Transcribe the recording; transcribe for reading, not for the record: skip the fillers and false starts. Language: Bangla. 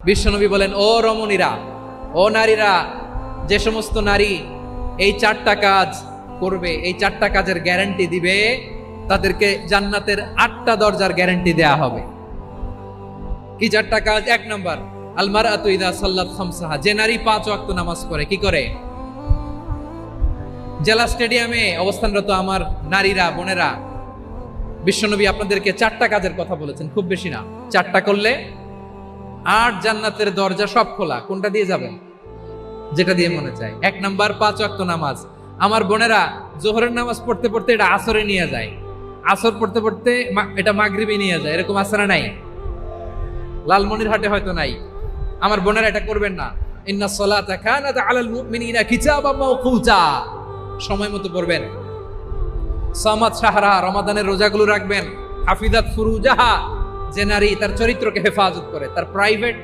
বিশ্বনবী বলেন, ও রমণীরা, ও নারীরা, যে সমস্ত নারী এই 4টা কাজ করবে, এই 4টা কাজের গ্যারান্টি দিবে, তাদেরকে জান্নাতের 8টা দরজার গ্যারান্টি দেয়া হবে। কি 4টা কাজ? 1 নাম্বার, আল মারআতু ইযা সাল্লাত খামসাহা, যে নারী 5 ওয়াক্ত নামাজ পড়ে। কি করে? জেলা স্টেডিয়ামে অবস্থানরত আমার নারীরা, বোনেরা, বিশ্বনবী আপনাদেরকে 4টা কাজের কথা বলেছেন, খুব বেশি না। 4টা করলে 8 জান্নাতের দরজা সব খোলা। কোনটা দিয়ে যাবেন? যেটা দিয়ে মনে চায়। 1 নাম্বার 5 ওয়াক্ত নামাজ। আমার বোনেরা জোহরের নামাজ পড়তে পড়তে এটা আসরে নিয়ে যায়, আসর পড়তে পড়তে এটা মাগরিবে নিয়ে যায়। এরকম আসরে নাই? লালমনিরহাটে হয়তো নাই। আমার বোনেরা এটা করবেন না। ইন্নাস সালাতা কানাত আলাল মুমিনিনা কিতাবাম মাওকুতা, সময় মতো পড়বেন। সামাত শাহরা, রমাদানের রোজাগুলো রাখবেন। হাফিজাত ফুরুজাহা, যে নারী তার চরিত্রকে হেফাজত করে, তার প্রাইভেট